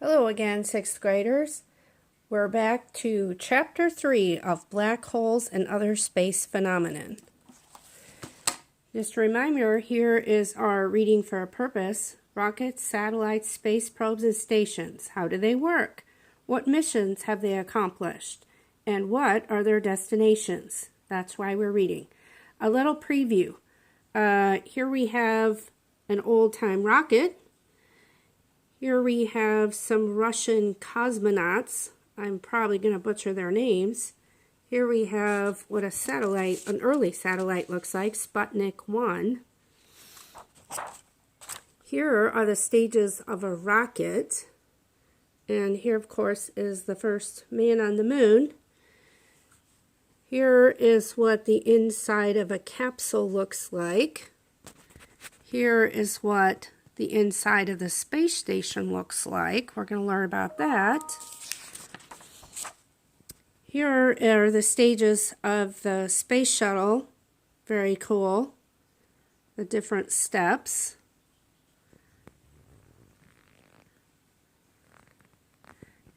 Hello again, 6th graders. We're back to Chapter 3 of Black Holes and Other Space Phenomenon. Just a reminder, here is our reading for a purpose. Rockets, satellites, space probes, and stations. How do they work? What missions have they accomplished? And what are their destinations? That's why we're reading. A little preview. Here we have an old-time rocket. Here we have some Russian cosmonauts. I'm probably going to butcher their names. Here we have what an early satellite looks like, Sputnik 1. Here are the stages of a rocket. And here, of course, is the first man on the moon. Here is what the inside of a capsule looks like. Here is what the inside of the space station looks like. We're going to learn about that. Here are the stages of the space shuttle. Very cool. The different steps.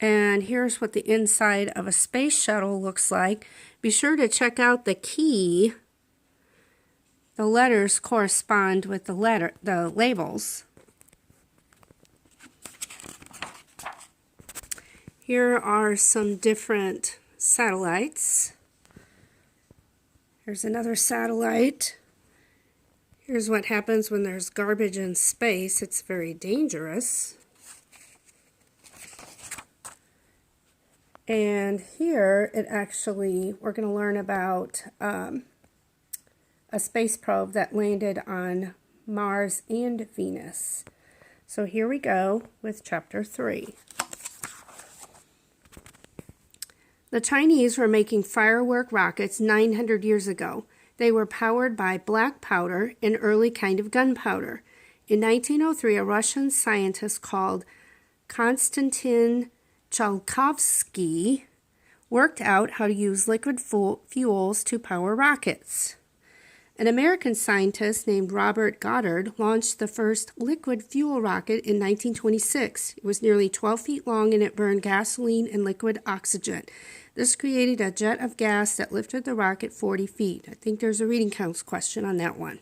And here's what the inside of a space shuttle looks like. Be sure to check out the key. The letters correspond with the labels. Here are some different satellites. Here's another satellite. Here's what happens when there's garbage in space. It's very dangerous. And here we're going to learn about a space probe that landed on Mars and Venus. So here we go with Chapter 3. The Chinese were making firework rockets 900 years ago. They were powered by black powder, an early kind of gunpowder. In 1903, a Russian scientist called Konstantin Tsiolkovsky worked out how to use liquid fuels to power rockets. An American scientist named Robert Goddard launched the first liquid fuel rocket in 1926. It was nearly 12 feet long and it burned gasoline and liquid oxygen. This created a jet of gas that lifted the rocket 40 feet. I think there's a reading counts question on that one.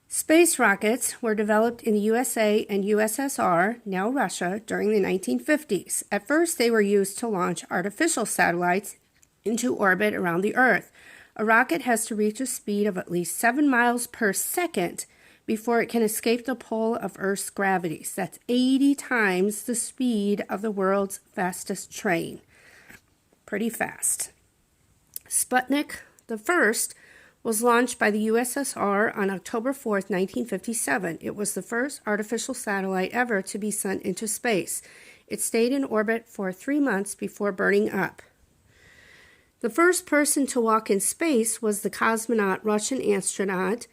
Space rockets were developed in the USA and USSR, now Russia, during the 1950s. At first, they were used to launch artificial satellites into orbit around the Earth. A rocket has to reach a speed of at least 7 miles per second before it can escape the pull of Earth's gravity. That's 80 times the speed of the world's fastest train. Pretty fast. Sputnik, the first, was launched by the USSR on October 4th, 1957. It was the first artificial satellite ever to be sent into space. It stayed in orbit for 3 months before burning up. The first person to walk in space was the Russian astronaut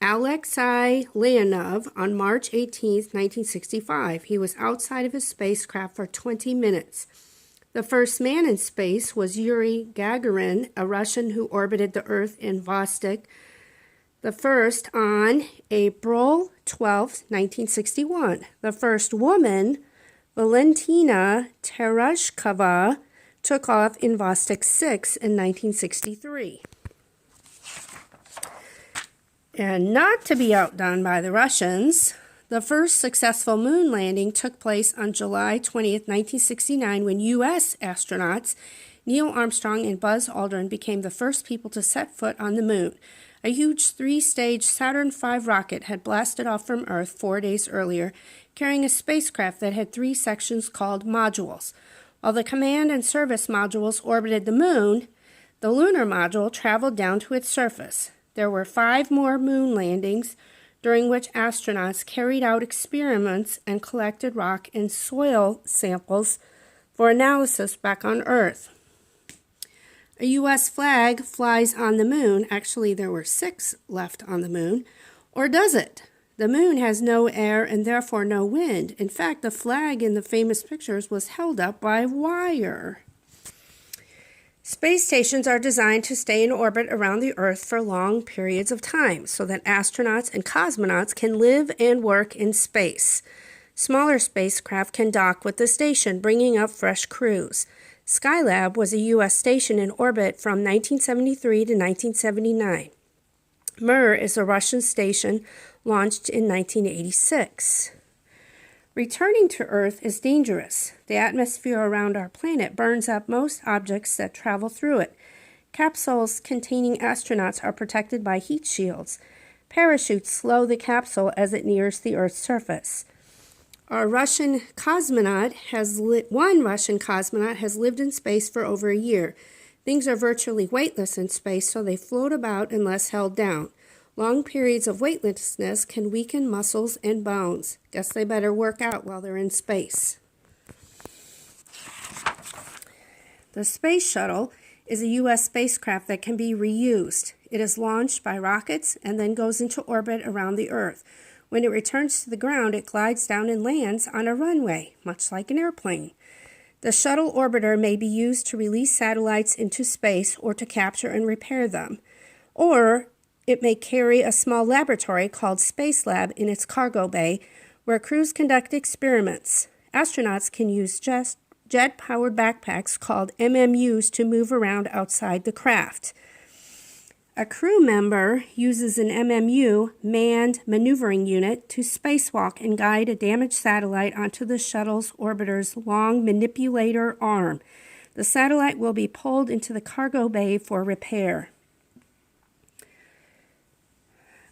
Alexei Leonov on March 18, 1965. He was outside of his spacecraft for 20 minutes. The first man in space was Yuri Gagarin, a Russian who orbited the Earth in Vostok the first on April 12, 1961. The first woman, Valentina Tereshkova, took off in Vostok 6 in 1963. And not to be outdone by the Russians, the first successful moon landing took place on July 20th, 1969, when U.S. astronauts Neil Armstrong and Buzz Aldrin became the first people to set foot on the moon. A huge 3-stage Saturn V rocket had blasted off from Earth 4 days earlier, carrying a spacecraft that had 3 sections called modules. While the command and service modules orbited the moon, the lunar module traveled down to its surface. There were 5 more moon landings, during which astronauts carried out experiments and collected rock and soil samples for analysis back on Earth. A U.S. flag flies on the moon. Actually, there were 6 left on the moon. Or does it? The moon has no air and therefore no wind. In fact, the flag in the famous pictures was held up by wire. Space stations are designed to stay in orbit around the Earth for long periods of time so that astronauts and cosmonauts can live and work in space. Smaller spacecraft can dock with the station, bringing up fresh crews. Skylab was a U.S. station in orbit from 1973 to 1979. Mir is a Russian station launched in 1986. Returning to Earth is dangerous. The atmosphere around our planet burns up most objects that travel through it. Capsules containing astronauts are protected by heat shields. Parachutes slow the capsule as it nears the Earth's surface. One Russian cosmonaut has lived in space for over a year. Things are virtually weightless in space, so they float about unless held down. Long periods of weightlessness can weaken muscles and bones. Guess they better work out while they're in space. The Space Shuttle is a U.S. spacecraft that can be reused. It is launched by rockets and then goes into orbit around the Earth. When it returns to the ground, it glides down and lands on a runway, much like an airplane. The shuttle orbiter may be used to release satellites into space or to capture and repair them. Or it may carry a small laboratory called Space Lab in its cargo bay, where crews conduct experiments. Astronauts can use jet-powered backpacks called MMUs to move around outside the craft. A crew member uses an MMU, manned maneuvering unit, to spacewalk and guide a damaged satellite onto the shuttle's orbiter's long manipulator arm. The satellite will be pulled into the cargo bay for repair.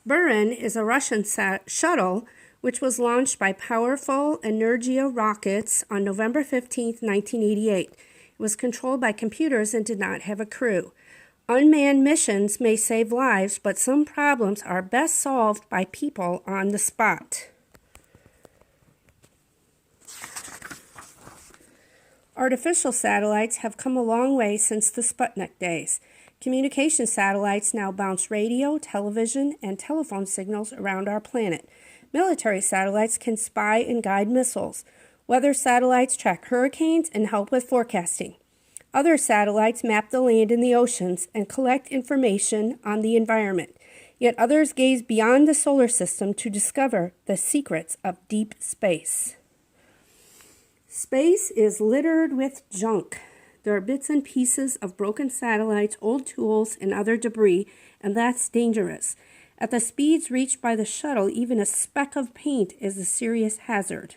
Buran is a Russian shuttle which was launched by powerful Energia rockets on November 15, 1988. It was controlled by computers and did not have a crew. Unmanned missions may save lives, but some problems are best solved by people on the spot. Artificial satellites have come a long way since the Sputnik days. Communication satellites now bounce radio, television, and telephone signals around our planet. Military satellites can spy and guide missiles. Weather satellites track hurricanes and help with forecasting. Other satellites map the land and the oceans and collect information on the environment. Yet others gaze beyond the solar system to discover the secrets of deep space. Space is littered with junk. There are bits and pieces of broken satellites, old tools, and other debris, and that's dangerous. At the speeds reached by the shuttle, even a speck of paint is a serious hazard.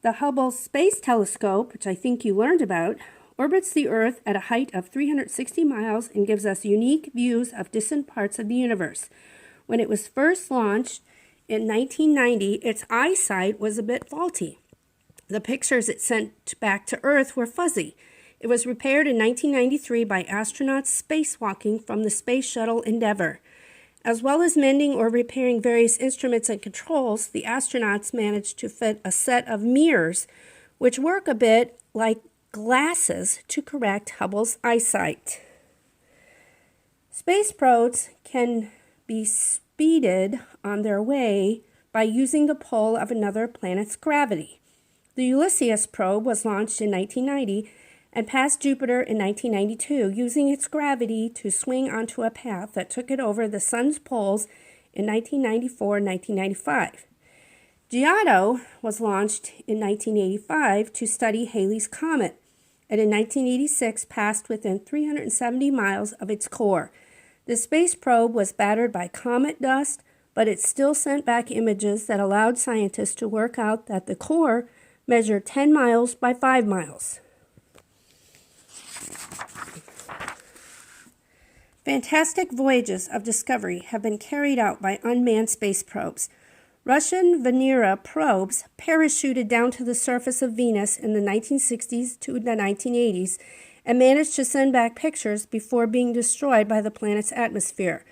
The Hubble Space Telescope, which I think you learned about, orbits the Earth at a height of 360 miles and gives us unique views of distant parts of the universe. When it was first launched in 1990, its eyesight was a bit faulty. The pictures it sent back to Earth were fuzzy. It was repaired in 1993 by astronauts spacewalking from the Space Shuttle Endeavour. As well as mending or repairing various instruments and controls, the astronauts managed to fit a set of mirrors, which work a bit like glasses to correct Hubble's eyesight. Space probes can be speeded on their way by using the pull of another planet's gravity. The Ulysses probe was launched in 1990 and passed Jupiter in 1992, using its gravity to swing onto a path that took it over the Sun's poles in 1994 and 1995. Giotto was launched in 1985 to study Halley's Comet, and in 1986 passed within 370 miles of its core. The space probe was battered by comet dust, but it still sent back images that allowed scientists to work out that the core measured 10 miles by 5 miles. Fantastic voyages of discovery have been carried out by unmanned space probes. Russian Venera probes parachuted down to the surface of Venus in the 1960s to the 1980s and managed to send back pictures before being destroyed by the planet's atmosphere.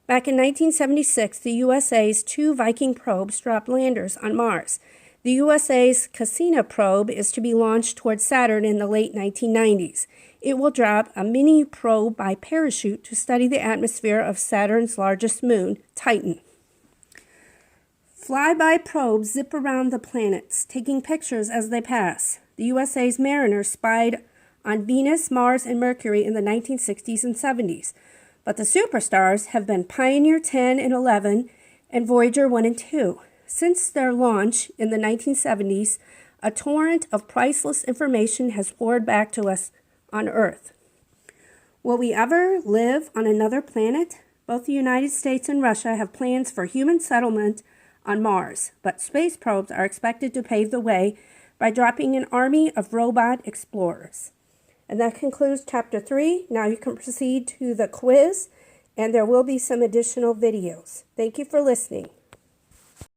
Back in 1976, the USA's two Viking probes dropped landers on Mars. The USA's Cassini probe is to be launched toward Saturn in the late 1990s. It will drop a mini probe by parachute to study the atmosphere of Saturn's largest moon, Titan. Flyby probes zip around the planets, taking pictures as they pass. The USA's Mariner spied on Venus, Mars, and Mercury in the 1960s and 70s. But the superstars have been Pioneer 10 and 11 and Voyager 1 and 2. Since their launch in the 1970s, a torrent of priceless information has poured back to us on Earth. Will we ever live on another planet? Both the United States and Russia have plans for human settlement on Mars, but space probes are expected to pave the way by dropping an army of robot explorers. And that concludes Chapter 3. Now you can proceed to the quiz, and there will be some additional videos. Thank you for listening.